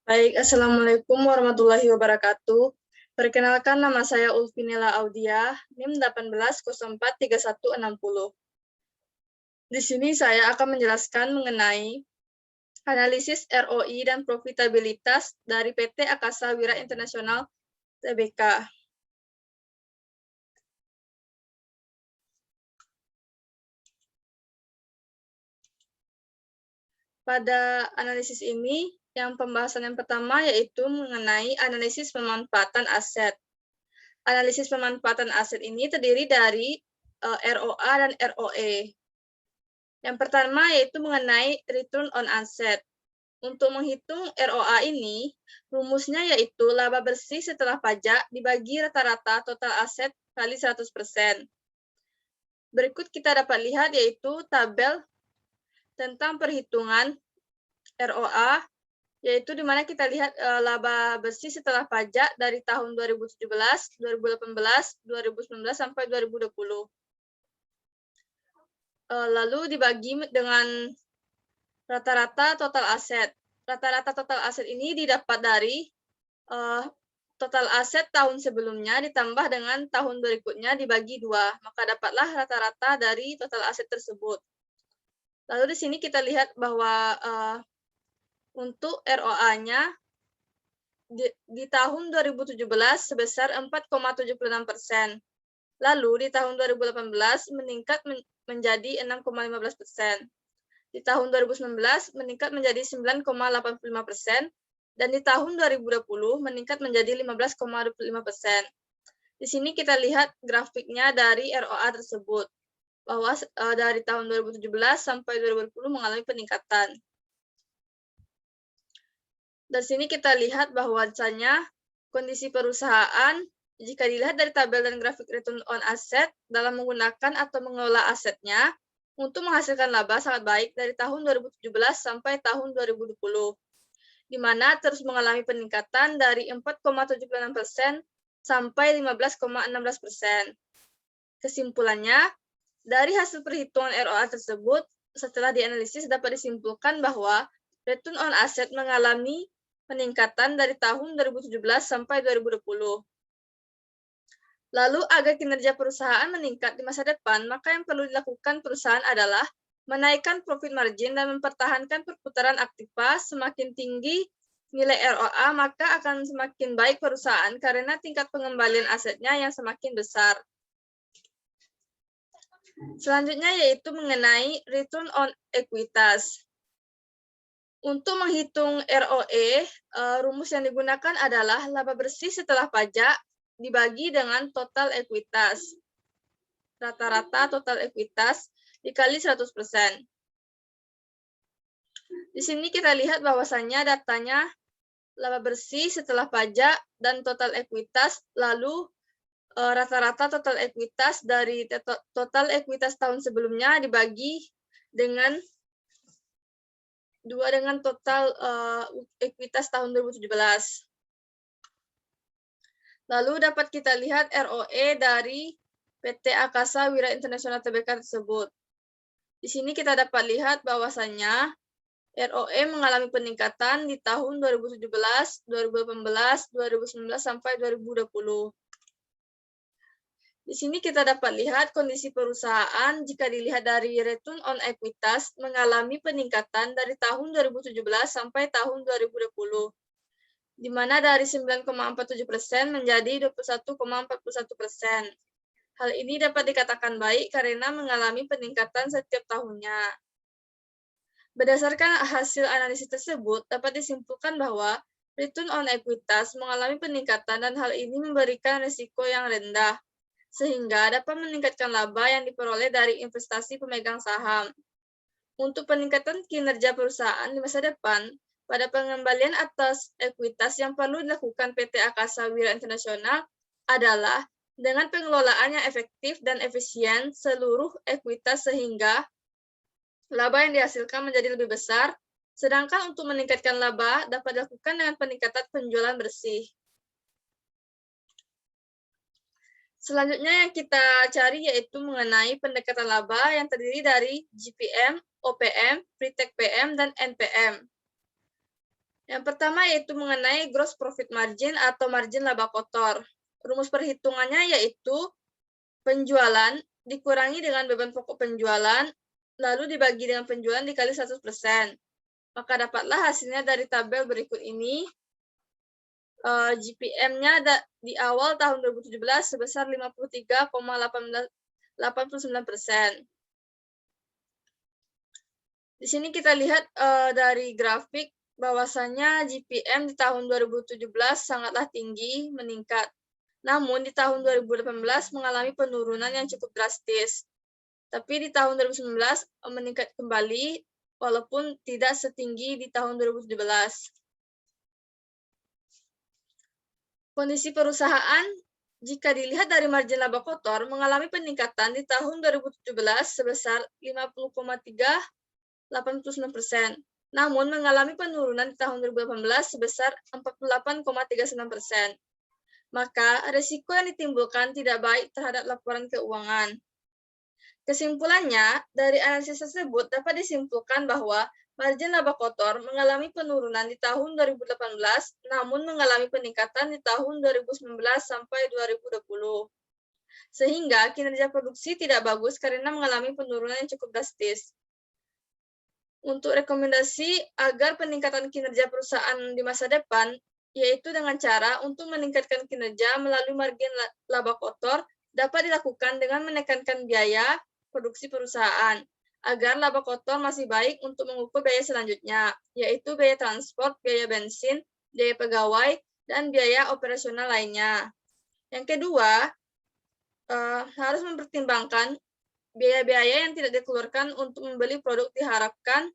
Baik, Assalamualaikum warahmatullahi wabarakatuh. Perkenalkan, nama saya Ulfinila Audia, NIM 18043160. Di sini saya akan menjelaskan mengenai analisis ROI dan profitabilitas dari PT Akasa Wira Internasional Tbk. Pada analisis ini, yang pembahasan yang pertama yaitu mengenai analisis pemanfaatan aset. Analisis pemanfaatan aset ini terdiri dari ROA dan ROE. Yang pertama yaitu mengenai return on asset. Untuk menghitung ROA ini, rumusnya yaitu laba bersih setelah pajak dibagi rata-rata total aset kali 100%. Berikut kita dapat lihat yaitu tabel tentang perhitungan ROA, yaitu di mana kita lihat laba bersih setelah pajak dari tahun 2017, 2018, 2019, sampai 2020. Lalu dibagi dengan rata-rata total aset. Rata-rata total aset ini didapat dari total aset tahun sebelumnya ditambah dengan tahun berikutnya dibagi 2, maka dapatlah rata-rata dari total aset tersebut. Lalu di sini kita lihat bahwa untuk ROA-nya di tahun 2017 sebesar 4,76%. Lalu di tahun 2018 meningkat menjadi 6,15%. Di tahun 2019 meningkat menjadi 9,85%, dan di tahun 2020 meningkat menjadi 15,25%. Di sini kita lihat grafiknya dari ROA tersebut, bahwa dari tahun 2017 sampai 2020 mengalami peningkatan. Dari sini kita lihat bahwasanya kondisi perusahaan, jika dilihat dari tabel dan grafik return on asset, dalam menggunakan atau mengelola asetnya, untuk menghasilkan laba sangat baik dari tahun 2017 sampai tahun 2020, di mana terus mengalami peningkatan dari 4,76% sampai 15,16%. Kesimpulannya, dari hasil perhitungan ROA tersebut, setelah dianalisis dapat disimpulkan bahwa return on asset mengalami peningkatan dari tahun 2017 sampai 2020. Lalu, agar kinerja perusahaan meningkat di masa depan, maka yang perlu dilakukan perusahaan adalah menaikkan profit margin dan mempertahankan perputaran aktiva. Semakin tinggi nilai ROA, maka akan semakin baik perusahaan karena tingkat pengembalian asetnya yang semakin besar. Selanjutnya yaitu mengenai return on ekuitas. Untuk menghitung ROE, rumus yang digunakan adalah laba bersih setelah pajak dibagi dengan total ekuitas. Rata-rata total ekuitas dikali 100%. Di sini kita lihat bahwasannya datanya laba bersih setelah pajak dan total ekuitas, lalu rata-rata total ekuitas dari total ekuitas tahun sebelumnya dibagi dengan 2 dengan total ekuitas tahun 2017. Lalu dapat kita lihat ROE dari PT Akasa Wira Internasional Tbk tersebut. Di sini kita dapat lihat bahwasannya ROE mengalami peningkatan di tahun 2017, 2018, 2019, sampai 2020. Di sini kita dapat lihat kondisi perusahaan jika dilihat dari return on ekuitas mengalami peningkatan dari tahun 2017 sampai tahun 2020. Di mana dari 9,47% menjadi 21,41%. Hal ini dapat dikatakan baik karena mengalami peningkatan setiap tahunnya. Berdasarkan hasil analisis tersebut, dapat disimpulkan bahwa return on ekuitas mengalami peningkatan dan hal ini memberikan risiko yang rendah, sehingga dapat meningkatkan laba yang diperoleh dari investasi pemegang saham. Untuk peningkatan kinerja perusahaan di masa depan, pada pengembalian atas ekuitas yang perlu dilakukan PT Akasa Wira Internasional adalah dengan pengelolaan yang efektif dan efisien seluruh ekuitas sehingga laba yang dihasilkan menjadi lebih besar, sedangkan untuk meningkatkan laba dapat dilakukan dengan peningkatan penjualan bersih. Selanjutnya yang kita cari yaitu mengenai pendekatan laba yang terdiri dari GPM, OPM, Pre-Tax PM, dan NPM. Yang pertama yaitu mengenai gross profit margin atau margin laba kotor. Rumus perhitungannya yaitu penjualan dikurangi dengan beban pokok penjualan, lalu dibagi dengan penjualan dikali 100%. Maka dapatlah hasilnya dari tabel berikut ini. GPM-nya di awal tahun 2017 sebesar 53,89%. Di sini kita lihat dari grafik bahwasanya GPM di tahun 2017 sangatlah tinggi, meningkat. Namun di tahun 2018 mengalami penurunan yang cukup drastis. Tapi di tahun 2019 meningkat kembali walaupun tidak setinggi di tahun 2017. Kondisi perusahaan jika dilihat dari margin laba kotor mengalami peningkatan di tahun 2017 sebesar 50,89%, namun mengalami penurunan di tahun 2018 sebesar 48,39%. Maka risiko yang ditimbulkan tidak baik terhadap laporan keuangan. Kesimpulannya, dari analisis tersebut dapat disimpulkan bahwa margin laba kotor mengalami penurunan di tahun 2018, namun mengalami peningkatan di tahun 2019 sampai 2020. Sehingga kinerja produksi tidak bagus karena mengalami penurunan yang cukup drastis. Untuk rekomendasi agar peningkatan kinerja perusahaan di masa depan, yaitu dengan cara untuk meningkatkan kinerja melalui margin laba kotor, dapat dilakukan dengan menekankan biaya produksi perusahaan, agar laba kotor masih baik untuk mengukur biaya selanjutnya, yaitu biaya transport, biaya bensin, biaya pegawai, dan biaya operasional lainnya. Yang kedua, harus mempertimbangkan biaya-biaya yang tidak dikeluarkan untuk membeli produk diharapkan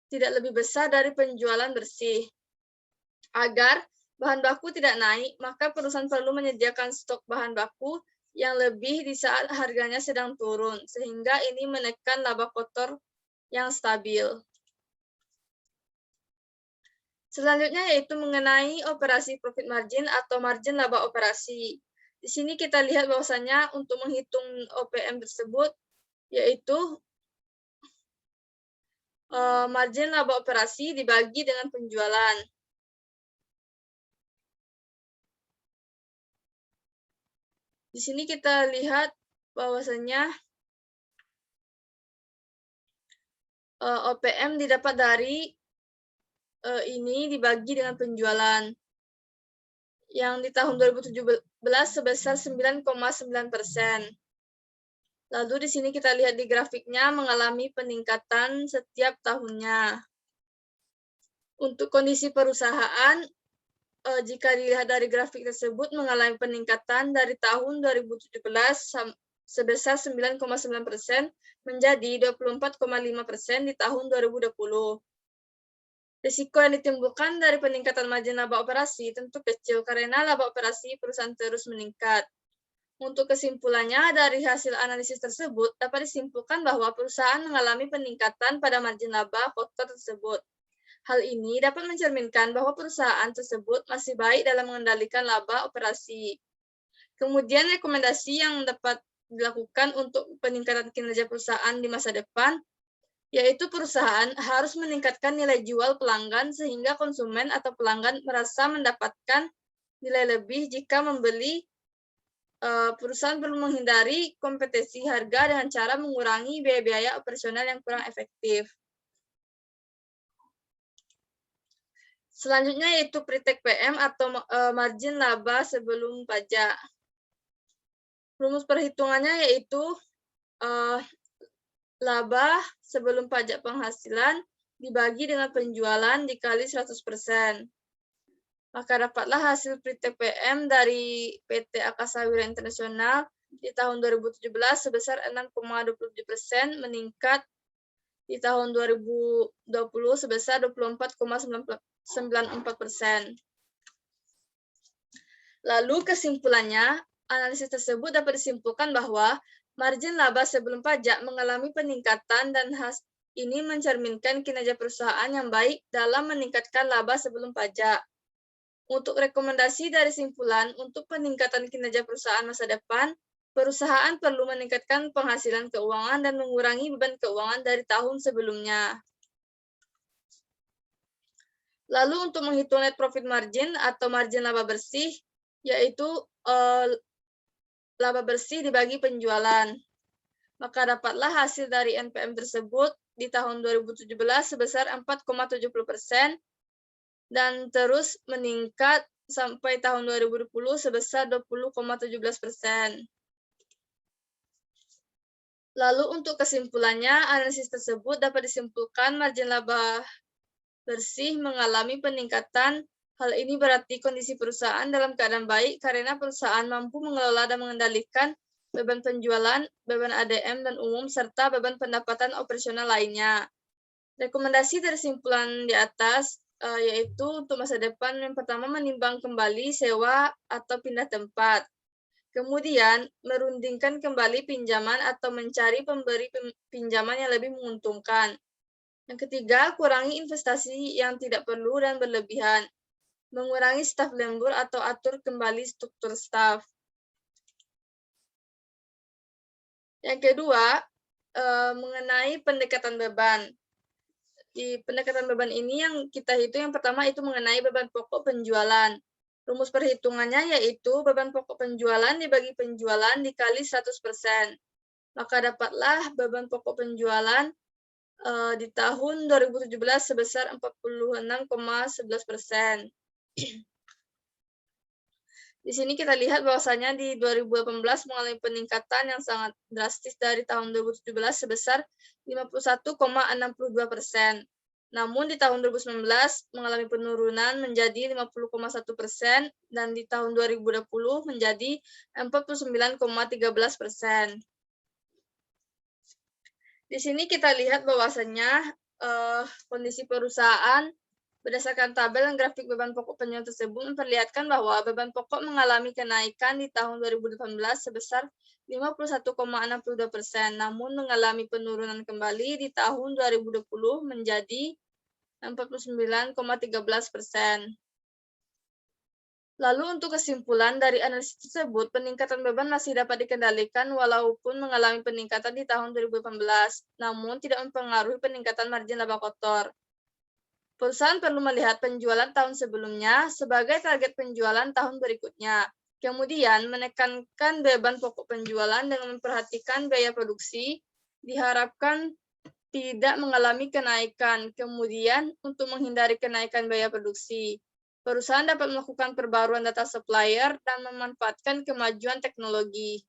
tidak lebih besar dari penjualan bersih. Agar bahan baku tidak naik, maka perusahaan perlu menyediakan stok bahan baku yang lebih di saat harganya sedang turun, sehingga ini menekan laba kotor yang stabil. Selanjutnya yaitu mengenai operasi profit margin atau margin laba operasi. Di sini kita lihat bahwasanya untuk menghitung OPM tersebut, yaitu margin laba operasi dibagi dengan penjualan. Di sini kita lihat bahwasanya OPM didapat dari ini dibagi dengan penjualan. Yang di tahun 2017 sebesar 9,9%. Lalu di sini kita lihat di grafiknya mengalami peningkatan setiap tahunnya. Untuk kondisi perusahaan, jika dilihat dari grafik tersebut mengalami peningkatan dari tahun 2017 sebesar 9,9% menjadi 24,5% di tahun 2020. Risiko yang ditimbulkan dari peningkatan margin laba operasi tentu kecil karena laba operasi perusahaan terus meningkat. Untuk kesimpulannya, dari hasil analisis tersebut dapat disimpulkan bahwa perusahaan mengalami peningkatan pada margin laba kotor tersebut. Hal ini dapat mencerminkan bahwa perusahaan tersebut masih baik dalam mengendalikan laba operasi. Kemudian rekomendasi yang dapat dilakukan untuk peningkatan kinerja perusahaan di masa depan, yaitu perusahaan harus meningkatkan nilai jual pelanggan sehingga konsumen atau pelanggan merasa mendapatkan nilai lebih jika membeli. Perusahaan perlu menghindari kompetisi harga dengan cara mengurangi biaya-biaya operasional yang kurang efektif. Selanjutnya yaitu pre-tax PM atau margin laba sebelum pajak. Rumus perhitungannya yaitu laba sebelum pajak penghasilan dibagi dengan penjualan dikali 100%. Maka dapatlah hasil pre-tax PM dari PT Akasawira Internasional di tahun 2017 sebesar 6,27%, meningkat di tahun 2020 sebesar 24,94%. Lalu kesimpulannya, analisis tersebut dapat disimpulkan bahwa margin laba sebelum pajak mengalami peningkatan dan ini mencerminkan kinerja perusahaan yang baik dalam meningkatkan laba sebelum pajak. Untuk rekomendasi dari simpulan untuk peningkatan kinerja perusahaan masa depan, perusahaan perlu meningkatkan penghasilan keuangan dan mengurangi beban keuangan dari tahun sebelumnya. Lalu untuk menghitung net profit margin atau margin laba bersih, yaitu laba bersih dibagi penjualan. Maka dapatlah hasil dari NPM tersebut di tahun 2017 sebesar 4,70% dan terus meningkat sampai tahun 2020 sebesar 20,17%. Lalu untuk kesimpulannya, analisis tersebut dapat disimpulkan margin laba bersih mengalami peningkatan. Hal ini berarti kondisi perusahaan dalam keadaan baik karena perusahaan mampu mengelola dan mengendalikan beban penjualan, beban ADM dan umum, serta beban pendapatan operasional lainnya. Rekomendasi dari simpulan di atas yaitu untuk masa depan, yang pertama menimbang kembali sewa atau pindah tempat. Kemudian, merundingkan kembali pinjaman atau mencari pemberi pinjaman yang lebih menguntungkan. Yang ketiga, kurangi investasi yang tidak perlu dan berlebihan. Mengurangi staf lembur atau atur kembali struktur staf. Yang kedua, mengenai pendekatan beban. Di pendekatan beban ini yang kita hitung yang pertama itu mengenai beban pokok penjualan. Rumus perhitungannya yaitu beban pokok penjualan dibagi penjualan dikali 100%. Maka dapatlah beban pokok penjualan di tahun 2017 sebesar 46,11%. Di sini kita lihat bahwasanya di 2018 mengalami peningkatan yang sangat drastis dari tahun 2017 sebesar 51,62%. Namun di tahun 2019 mengalami penurunan menjadi 50,1% dan di tahun 2020 menjadi 49,13%. Di sini kita lihat bahwasanya kondisi perusahaan berdasarkan tabel dan grafik beban pokok penjualan tersebut memperlihatkan bahwa beban pokok mengalami kenaikan di tahun 2018 sebesar 51,62%, namun mengalami penurunan kembali di tahun 2020 menjadi 49,13%. Lalu untuk kesimpulan dari analisis tersebut, peningkatan beban masih dapat dikendalikan walaupun mengalami peningkatan di tahun 2018, namun tidak mempengaruhi peningkatan margin laba kotor. Perusahaan perlu melihat penjualan tahun sebelumnya sebagai target penjualan tahun berikutnya. Kemudian, menekankan beban pokok penjualan dengan memperhatikan biaya produksi, diharapkan tidak mengalami kenaikan. Kemudian, untuk menghindari kenaikan biaya produksi, perusahaan dapat melakukan perbaruan data supplier dan memanfaatkan kemajuan teknologi.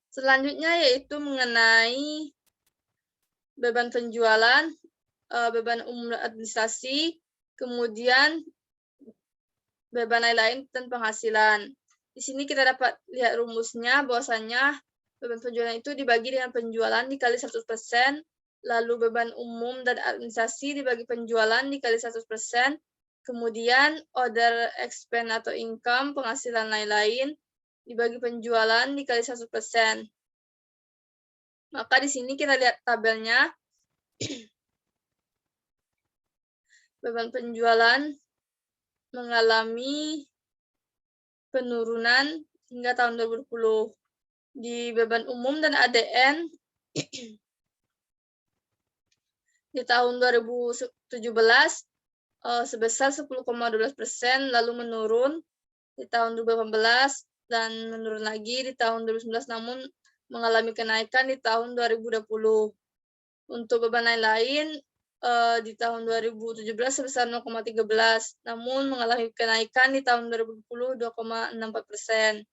Selanjutnya yaitu mengenai beban penjualan, beban umum administrasi, kemudian beban lain-lain dan penghasilan. Di sini kita dapat lihat rumusnya bahwasanya beban penjualan itu dibagi dengan penjualan dikali 100%, lalu beban umum dan administrasi dibagi penjualan dikali 100%, kemudian other expense atau income, penghasilan lain-lain, dibagi penjualan dikali 100%. Maka di sini kita lihat tabelnya. Beban penjualan mengalami penurunan hingga tahun 2020. Di beban umum dan ADN di tahun 2017 sebesar 10,12%, lalu menurun di tahun 2018 dan menurun lagi di tahun 2019, namun mengalami kenaikan di tahun 2020. Untuk beban lain-lain di tahun 2017 sebesar 0,13, namun mengalami kenaikan di tahun 2020 2,64%.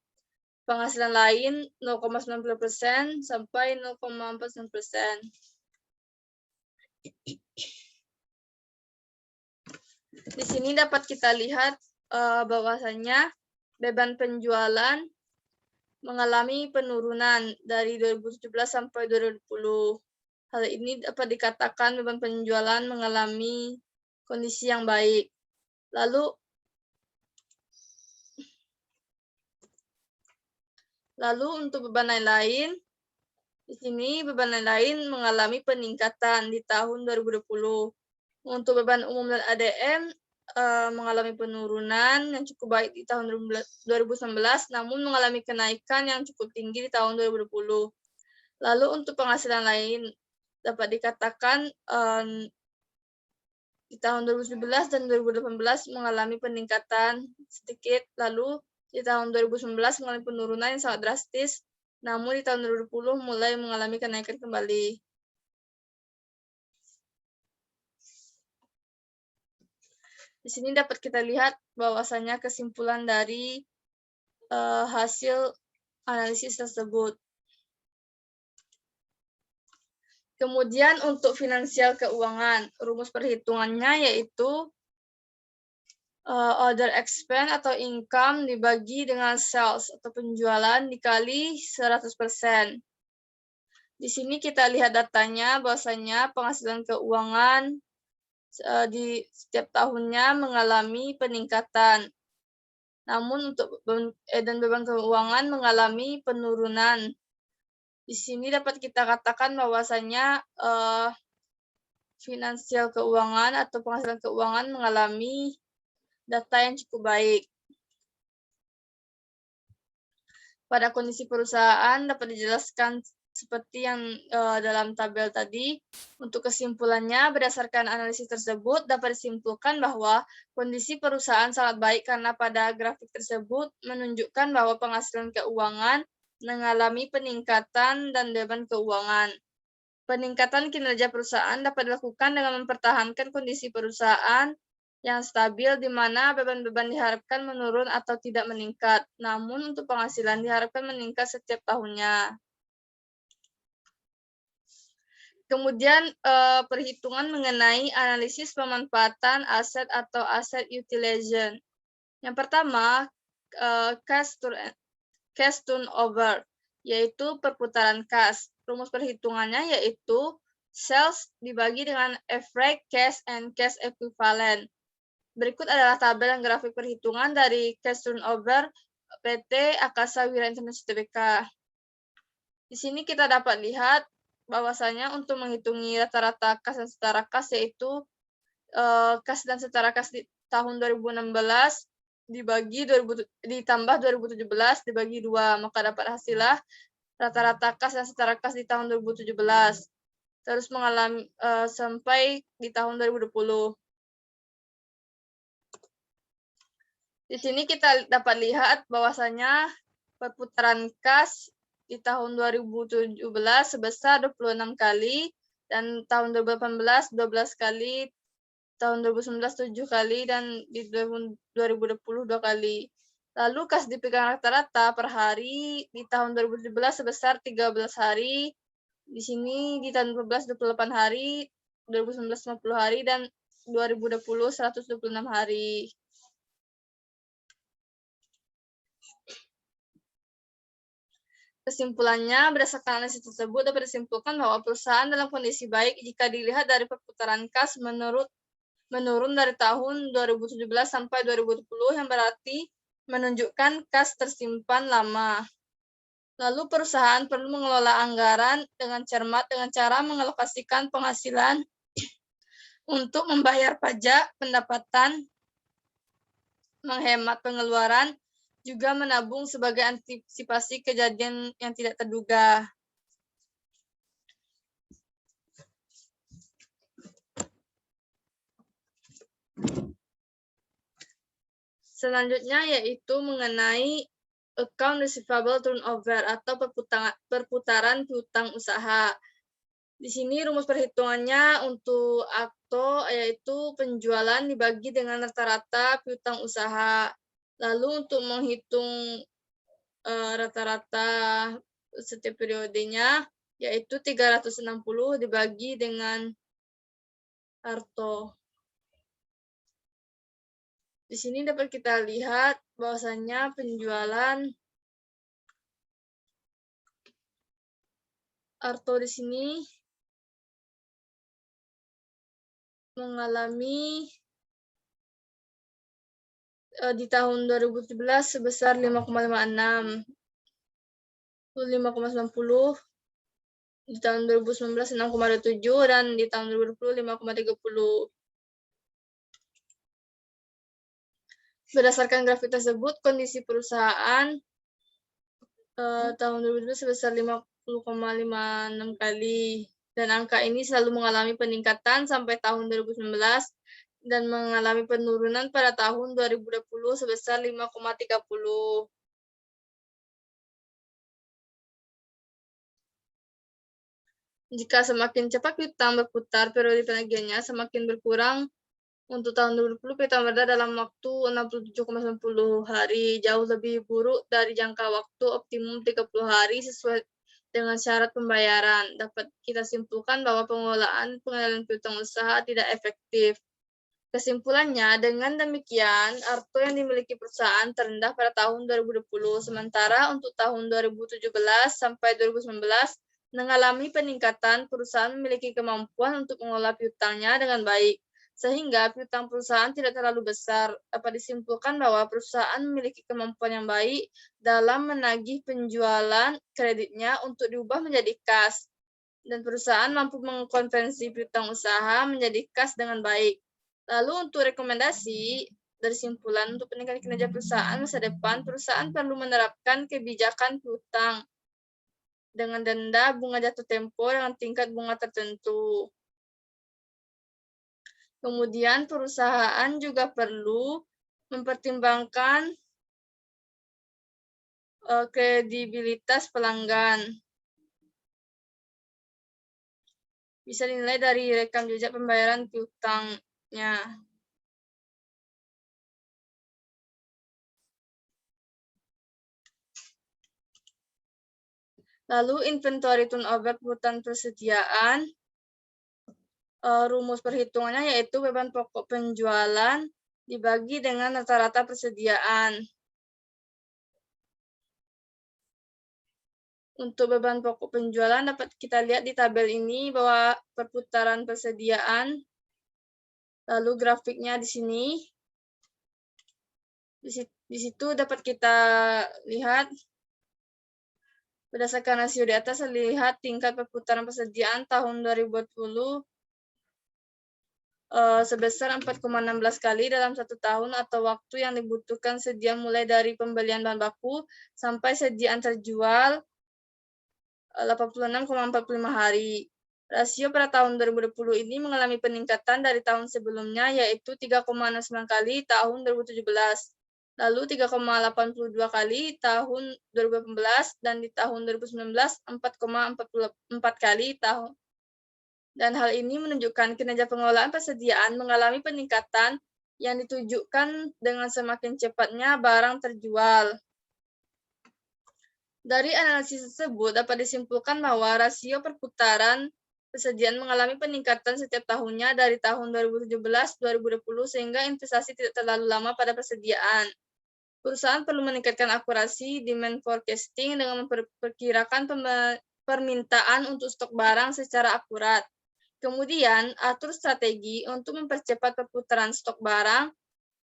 Penghasilan lain 0,90% sampai 0,49%. Di sini dapat kita lihat bahwasanya beban penjualan mengalami penurunan dari 2017 sampai 2020. Hal ini dapat dikatakan beban penjualan mengalami kondisi yang baik. Lalu untuk beban lain-lain, di sini beban lain-lain mengalami peningkatan di tahun 2020. Untuk beban umum dan ADM mengalami penurunan yang cukup baik di tahun 2019, namun mengalami kenaikan yang cukup tinggi di tahun 2020. Lalu untuk penghasilan lain dapat dikatakan Di tahun 2017 dan 2018 mengalami peningkatan sedikit, lalu di tahun 2019 mengalami penurunan yang sangat drastis, namun di tahun 2020 mulai mengalami kenaikan kembali. Di sini dapat kita lihat bahwasanya kesimpulan dari hasil analisis tersebut. Kemudian untuk finansial keuangan, rumus perhitungannya yaitu order expense atau income dibagi dengan sales atau penjualan dikali 100%. Di sini kita lihat datanya bahwasanya penghasilan keuangan di setiap tahunnya mengalami peningkatan. Namun untuk beban keuangan mengalami penurunan. Di sini dapat kita katakan bahwasanya finansial keuangan atau penghasilan keuangan mengalami data yang cukup baik. Pada kondisi perusahaan dapat dijelaskan seperti yang dalam tabel tadi. Untuk kesimpulannya, berdasarkan analisis tersebut dapat disimpulkan bahwa kondisi perusahaan sangat baik karena pada grafik tersebut menunjukkan bahwa penghasilan keuangan mengalami peningkatan dan beban keuangan. Peningkatan kinerja perusahaan dapat dilakukan dengan mempertahankan kondisi perusahaan yang stabil di mana beban-beban diharapkan menurun atau tidak meningkat. Namun untuk penghasilan diharapkan meningkat setiap tahunnya. Kemudian perhitungan mengenai analisis pemanfaatan aset atau asset utilization. Yang pertama, cash turnover, yaitu perputaran kas. Rumus perhitungannya yaitu sales dibagi dengan average cash and cash equivalent. Berikut adalah tabel dan grafik perhitungan dari cash turnover PT Akasa Wira International Tbk. Di sini kita dapat lihat bahwasanya untuk menghitungi rata-rata kas dan setara kas yaitu kas dan setara kas di tahun 2016 ditambah 2017 dibagi 2, maka dapat hasilnya rata-rata kas dan setara kas di tahun 2017 terus mengalami sampai di tahun 2020. Di sini kita dapat lihat bahwasanya perputaran kas di tahun 2017 sebesar 26 kali, dan tahun 2018 12 kali, tahun 2019 7 kali, dan di 2020 2 kali. Lalu kas dipegang rata-rata per hari di tahun 2017 sebesar 13 hari, di sini di tahun 2018 28 hari, 2019 50 hari, dan 2020 126 hari. Kesimpulannya, berdasarkan analisis tersebut dapat disimpulkan bahwa perusahaan dalam kondisi baik jika dilihat dari perputaran kas menurun dari tahun 2017 sampai 2020, yang berarti menunjukkan kas tersimpan lama. Lalu perusahaan perlu mengelola anggaran dengan cermat dengan cara mengalokasikan penghasilan untuk membayar pajak, pendapatan, menghemat pengeluaran, juga menabung sebagai antisipasi kejadian yang tidak terduga. Selanjutnya yaitu mengenai account receivable turnover atau perputaran piutang usaha. Di sini rumus perhitungannya untuk AKTO yaitu penjualan dibagi dengan rata-rata piutang usaha. Lalu untuk menghitung rata-rata setiap periodenya yaitu 360 dibagi dengan ARTO. Di sini dapat kita lihat bahwasanya penjualan ARTO di sini mengalami di tahun 2017 sebesar 5,56, 5,90, di tahun 2019 6,27, dan di tahun 2020 5,30. Berdasarkan grafik tersebut, kondisi perusahaan tahun 2020 sebesar 50,56 kali, dan angka ini selalu mengalami peningkatan sampai tahun 2019 dan mengalami penurunan pada tahun 2020 sebesar 5,30. Jika semakin cepat piutang berputar, periode penagihannya semakin berkurang. Untuk tahun 2020, piutang berada dalam waktu 67,90 hari, jauh lebih buruk dari jangka waktu optimum 30 hari sesuai dengan syarat pembayaran. Dapat kita simpulkan bahwa pengendalian piutang usaha tidak efektif. Kesimpulannya, dengan demikian, Arto yang dimiliki perusahaan terendah pada tahun 2020, sementara untuk tahun 2017 sampai 2019 mengalami peningkatan. Perusahaan memiliki kemampuan untuk mengelola piutangnya dengan baik, sehingga piutang perusahaan tidak terlalu besar. Dapat disimpulkan bahwa perusahaan memiliki kemampuan yang baik dalam menagih penjualan kreditnya untuk diubah menjadi kas, dan perusahaan mampu mengkonversi piutang usaha menjadi kas dengan baik. Lalu untuk rekomendasi dari simpulan untuk peningkatan kinerja perusahaan masa depan, perusahaan perlu menerapkan kebijakan piutang dengan denda bunga jatuh tempo dengan tingkat bunga tertentu. Kemudian perusahaan juga perlu mempertimbangkan kredibilitas pelanggan. Bisa dinilai dari rekam jejak pembayaran piutangnya. Lalu inventory turnover kebutuhan persediaan. Rumus perhitungannya yaitu beban pokok penjualan dibagi dengan rata-rata persediaan. Untuk beban pokok penjualan dapat kita lihat di tabel ini bahwa perputaran persediaan, lalu grafiknya di sini. Di situ dapat kita lihat berdasarkan rasio di atas, terlihat tingkat perputaran persediaan tahun 2020 sebesar 4,16 kali dalam satu tahun, atau waktu yang dibutuhkan sedia mulai dari pembelian bahan baku sampai sediaan terjual 86,45 hari. Rasio pada tahun 2020 ini mengalami peningkatan dari tahun sebelumnya, yaitu 3,69 kali tahun 2017, lalu 3,82 kali tahun 2018, dan di tahun 2019 4,44 kali tahun. Dan hal ini menunjukkan kinerja pengelolaan persediaan mengalami peningkatan yang ditujukan dengan semakin cepatnya barang terjual. Dari analisis tersebut dapat disimpulkan bahwa rasio perputaran persediaan mengalami peningkatan setiap tahunnya dari tahun 2017-2020, sehingga investasi tidak terlalu lama pada persediaan. Perusahaan perlu meningkatkan akurasi demand forecasting dengan memperkirakan permintaan untuk stok barang secara akurat. Kemudian, atur strategi untuk mempercepat perputaran stok barang,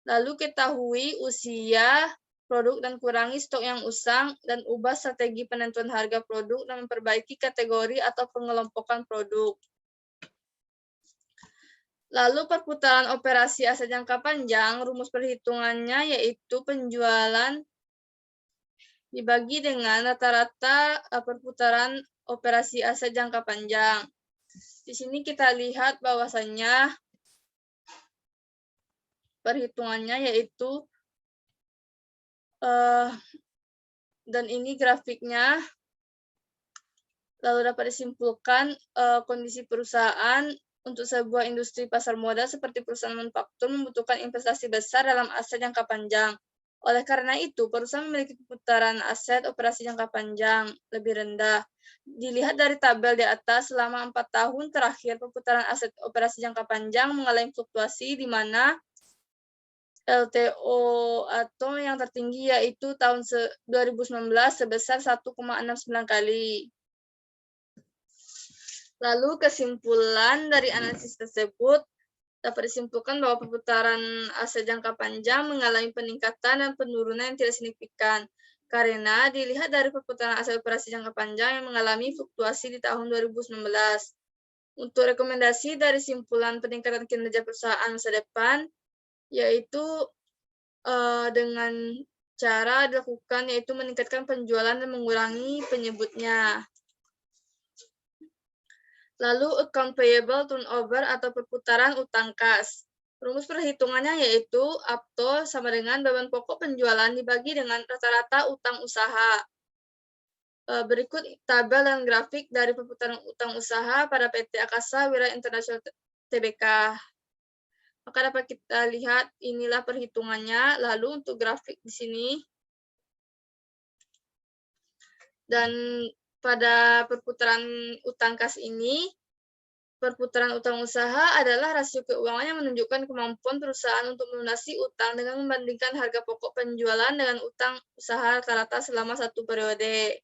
lalu ketahui usia produk dan kurangi stok yang usang, dan ubah strategi penentuan harga produk dan memperbaiki kategori atau pengelompokan produk. Lalu perputaran operasi aset jangka panjang, rumus perhitungannya yaitu penjualan dibagi dengan rata-rata perputaran operasi aset jangka panjang. Di sini kita lihat bahwasannya perhitungannya yaitu dan ini grafiknya. Lalu dapat disimpulkan kondisi perusahaan untuk sebuah industri pasar modal seperti perusahaan manufaktur membutuhkan investasi besar dalam aset jangka panjang. Oleh karena itu, perusahaan memiliki perputaran aset operasi jangka panjang lebih rendah. Dilihat dari tabel di atas, selama 4 tahun terakhir perputaran aset operasi jangka panjang mengalami fluktuasi, di mana LTO atau yang tertinggi yaitu tahun 2019 sebesar 1,69 kali. Lalu kesimpulan dari analisis tersebut dapat disimpulkan bahwa perputaran aset jangka panjang mengalami peningkatan dan penurunan yang tidak signifikan, karena dilihat dari perputaran aset operasi jangka panjang yang mengalami fluktuasi di tahun 2019. Untuk rekomendasi dari simpulan peningkatan kinerja perusahaan masa depan, yaitu dengan cara dilakukan, yaitu meningkatkan penjualan dan mengurangi penyebutnya. Lalu account payable turnover atau perputaran utang kas. Rumus perhitungannya yaitu APTO sama dengan beban pokok penjualan dibagi dengan rata-rata utang usaha. Berikut tabel dan grafik dari perputaran utang usaha pada PT Akasa Wira Internasional Tbk. Maka dapat kita lihat inilah perhitungannya. Lalu untuk grafik di sini. Dan pada perputaran utang kas ini, perputaran utang usaha adalah rasio keuangan yang menunjukkan kemampuan perusahaan untuk melunasi utang dengan membandingkan harga pokok penjualan dengan utang usaha rata-rata selama satu periode.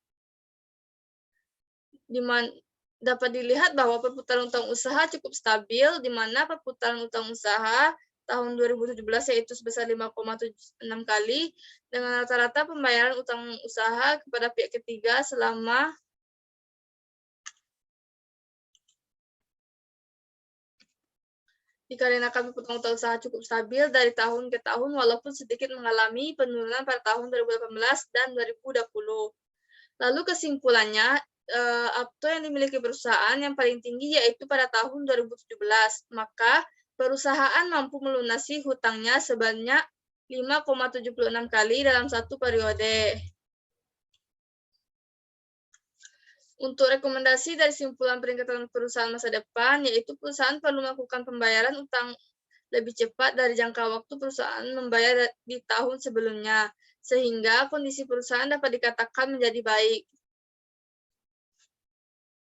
Dapat dilihat bahwa perputaran utang usaha cukup stabil, di mana perputaran utang usaha tahun 2017 yaitu sebesar 5,76 kali, dengan rata-rata pembayaran utang usaha kepada pihak ketiga selama dikarenakan perputaran utang usaha cukup stabil dari tahun ke tahun walaupun sedikit mengalami penurunan pada tahun 2018 dan 2020. Lalu kesimpulannya, APTO yang dimiliki perusahaan yang paling tinggi yaitu pada tahun 2017. Maka perusahaan mampu melunasi hutangnya sebanyak 5,76 kali dalam satu periode. Untuk rekomendasi dari simpulan peningkatan perusahaan masa depan, yaitu perusahaan perlu melakukan pembayaran utang lebih cepat dari jangka waktu perusahaan membayar di tahun sebelumnya, sehingga kondisi perusahaan dapat dikatakan menjadi baik.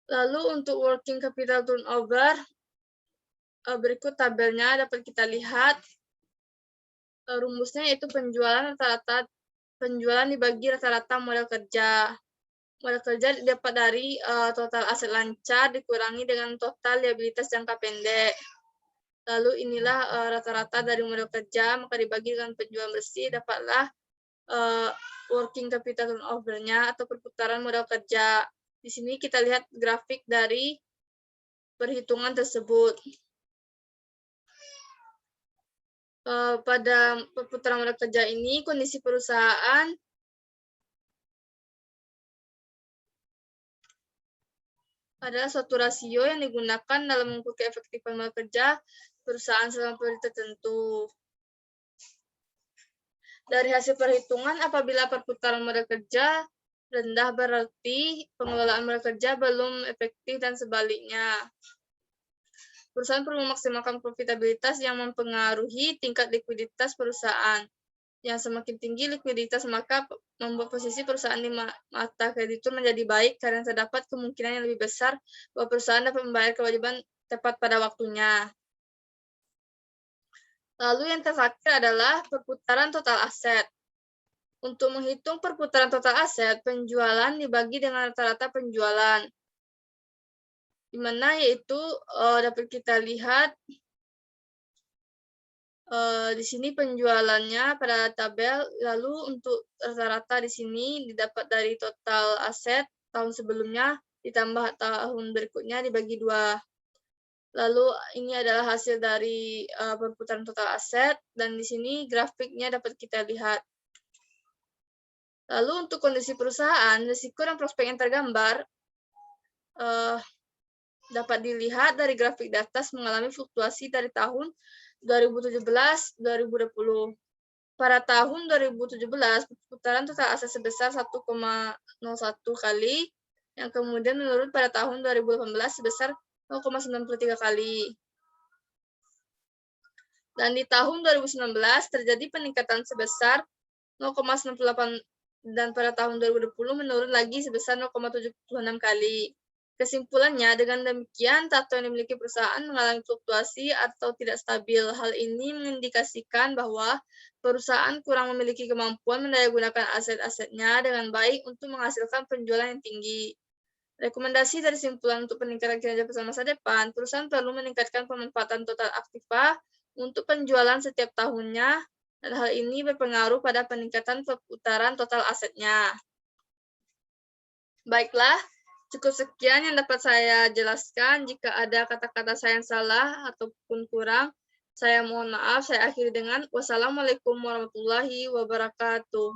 Lalu untuk working capital turnover, berikut tabelnya dapat kita lihat. Rumusnya yaitu penjualan dibagi rata-rata modal kerja. Modal kerja dapat dari total aset lancar dikurangi dengan total liabilitas jangka pendek. Lalu inilah rata-rata dari modal kerja, maka dibagi dengan penjualan bersih, dapatlah working capital turnover-nya atau perputaran modal kerja. Di sini kita lihat grafik dari perhitungan tersebut. Pada perputaran modal kerja ini, kondisi perusahaan adalah suatu rasio yang digunakan dalam mengukur keefektifan modal kerja perusahaan selama periode tertentu. Dari hasil perhitungan, apabila perputaran modal kerja rendah berarti pengelolaan modal kerja belum efektif dan sebaliknya. Perusahaan perlu memaksimalkan profitabilitas yang mempengaruhi tingkat likuiditas perusahaan. Yang semakin tinggi likuiditas, maka membuat posisi perusahaan di mata kreditur menjadi baik karena terdapat kemungkinan yang lebih besar bahwa perusahaan dapat membayar kewajiban tepat pada waktunya. Lalu yang terakhir adalah perputaran total aset. Untuk menghitung perputaran total aset, penjualan dibagi dengan rata-rata penjualan. Di mana yaitu dapat kita lihat di sini penjualannya pada tabel, lalu untuk rata-rata di sini didapat dari total aset tahun sebelumnya ditambah tahun berikutnya dibagi 2. Lalu ini adalah hasil dari perputaran total aset, dan di sini grafiknya dapat kita lihat. Lalu untuk kondisi perusahaan, risiko dan prospek yang tergambar dapat dilihat dari grafik di atas mengalami fluktuasi dari tahun 2017-2020. Pada tahun 2017, perputaran total aset sebesar 1,01 kali, yang kemudian menurun pada tahun 2018 sebesar 0,93 kali. Dan di tahun 2019 terjadi peningkatan sebesar 0,98 dan pada tahun 2020 menurun lagi sebesar 0,76 kali. Kesimpulannya, dengan demikian, tato yang dimiliki perusahaan mengalami fluktuasi atau tidak stabil. Hal ini mengindikasikan bahwa perusahaan kurang memiliki kemampuan mendayagunakan aset-asetnya dengan baik untuk menghasilkan penjualan yang tinggi. Rekomendasi dari simpulan untuk peningkatan kinerja perusahaan masa depan, perusahaan perlu meningkatkan pemanfaatan total aktiva untuk penjualan setiap tahunnya, dan hal ini berpengaruh pada peningkatan perputaran total asetnya. Baiklah, cukup sekian yang dapat saya jelaskan. Jika ada kata-kata saya yang salah ataupun kurang, saya mohon maaf. Saya akhiri dengan wassalamualaikum warahmatullahi wabarakatuh.